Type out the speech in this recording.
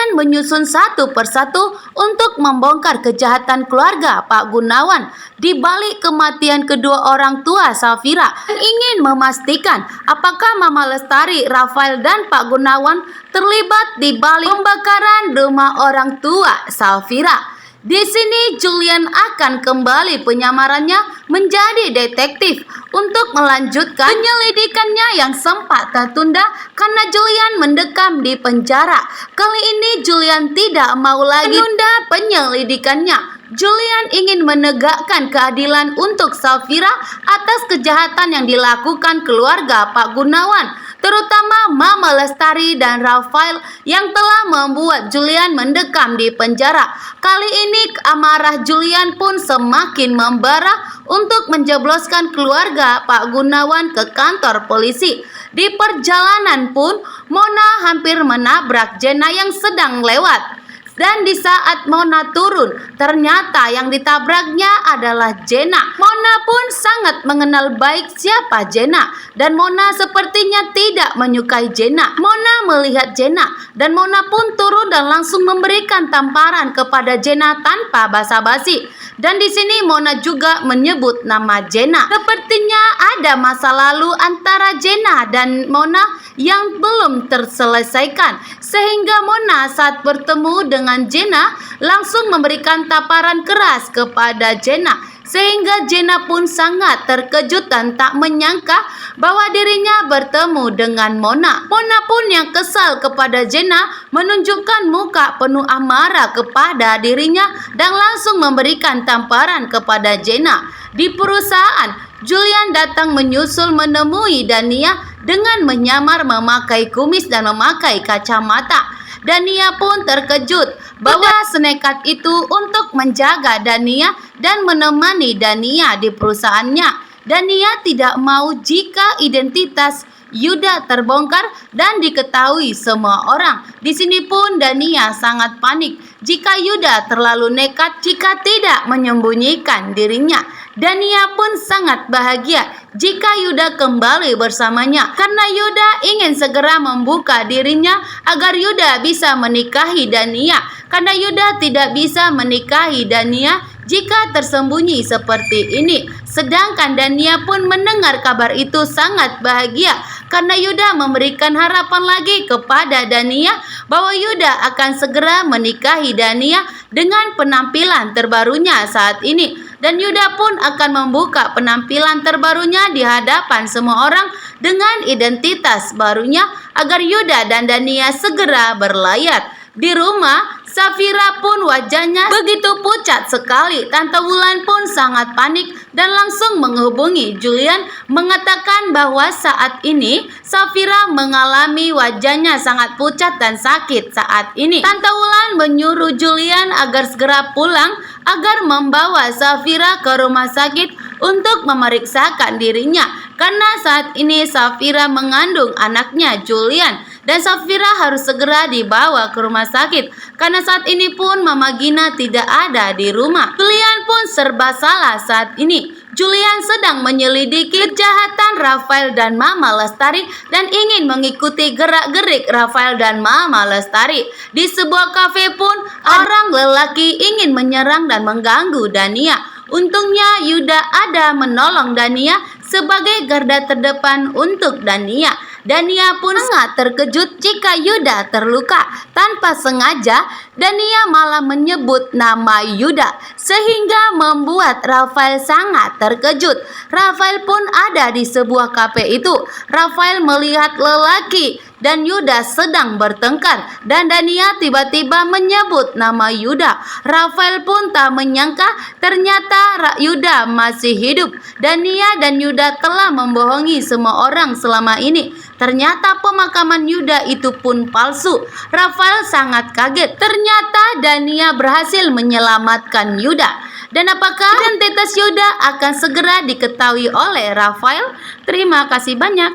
Julian menyusun satu persatu untuk membongkar kejahatan keluarga Pak Gunawan di balik kematian kedua orang tua Safira, dan ingin memastikan apakah Mama Lestari, Rafael, dan Pak Gunawan terlibat di balik pembakaran rumah orang tua Safira. Di sini Julian akan kembali penyamarannya menjadi detektif untuk melanjutkan penyelidikannya yang sempat tertunda karena Julian mendekam di penjara. Kali ini Julian tidak mau lagi menunda penyelidikannya. Julian ingin menegakkan keadilan untuk Safira atas kejahatan yang dilakukan keluarga Pak Gunawan, terutama Mama Lestari dan Rafael yang telah membuat Julian mendekam di penjara. Kali ini amarah Julian pun semakin membara untuk menjebloskan keluarga Pak Gunawan ke kantor polisi. Di perjalanan pun Mona hampir menabrak Jena yang sedang lewat. Dan di saat Mona turun, ternyata yang ditabraknya adalah Jena. Mona pun sangat mengenal baik siapa Jena, dan Mona sepertinya tidak menyukai Jena. Mona melihat Jena, dan Mona pun turun dan langsung memberikan tamparan kepada Jena tanpa basa-basi. Dan di sini Mona juga menyebut nama Jena. Sepertinya ada masa lalu antara Jena dan Mona yang belum terselesaikan, sehingga Mona saat bertemu dengan Jena langsung memberikan tamparan keras kepada Jena, sehingga Jena pun sangat terkejut dan tak menyangka bahwa dirinya bertemu dengan Mona. Mona pun yang kesal kepada Jena menunjukkan muka penuh amarah kepada dirinya dan langsung memberikan tamparan kepada Jena. Di perusahaan, Julian datang menyusul menemui Dania dengan menyamar memakai kumis dan memakai kacamata. Dania pun terkejut bahwa senekat itu untuk menjaga Dania dan menemani Dania di perusahaannya. Dania tidak mau jika identitas Yuda terbongkar dan diketahui semua orang. Di sini pun Dania sangat panik jika Yuda terlalu nekat jika tidak menyembunyikan dirinya. Dania pun sangat bahagia jika Yuda kembali bersamanya karena Yuda ingin segera membuka dirinya agar Yuda bisa menikahi Dania, karena Yuda tidak bisa menikahi Dania jika tersembunyi seperti ini. Sedangkan Dania pun mendengar kabar itu sangat bahagia karena Yuda memberikan harapan lagi kepada Dania bahwa Yuda akan segera menikahi Dania dengan penampilan terbarunya saat ini. Dan Yuda pun akan membuka penampilan terbarunya di hadapan semua orang dengan identitas barunya agar Yuda dan Dania segera berlayar. Di rumah, Safira pun wajahnya begitu pucat sekali. Tante Wulan pun sangat panik dan langsung menghubungi Julian mengatakan bahwa saat ini Safira mengalami wajahnya sangat pucat dan sakit saat ini. Tante Wulan menyuruh Julian agar segera pulang agar membawa Safira ke rumah sakit untuk memeriksakan dirinya karena saat ini Safira mengandung anaknya Julian. Dan Safira harus segera dibawa ke rumah sakit karena saat ini pun Mama Gina tidak ada di rumah. Julian pun serba salah saat ini. Julian sedang menyelidiki kejahatan Rafael dan Mama Lestari dan ingin mengikuti gerak-gerik Rafael dan Mama Lestari. Di sebuah kafe pun orang lelaki ingin menyerang dan mengganggu Dania. Untungnya Yuda ada menolong Dania sebagai garda terdepan untuk Dania. Dania pun sangat terkejut jika Yuda terluka. Tanpa sengaja, Dania malah menyebut nama Yuda sehingga membuat Rafael sangat terkejut. Rafael pun ada di sebuah kafe itu. Rafael melihat lelaki dan Yuda sedang bertengkar dan Dania tiba-tiba menyebut nama Yuda. Rafael pun tak menyangka ternyata Yuda masih hidup. Dania dan Yuda telah membohongi semua orang selama ini. Ternyata pemakaman Yuda itu pun palsu. Rafael sangat kaget. Ternyata Dania berhasil menyelamatkan Yuda. Dan apakah identitas Yuda akan segera diketahui oleh Rafael? Terima kasih banyak.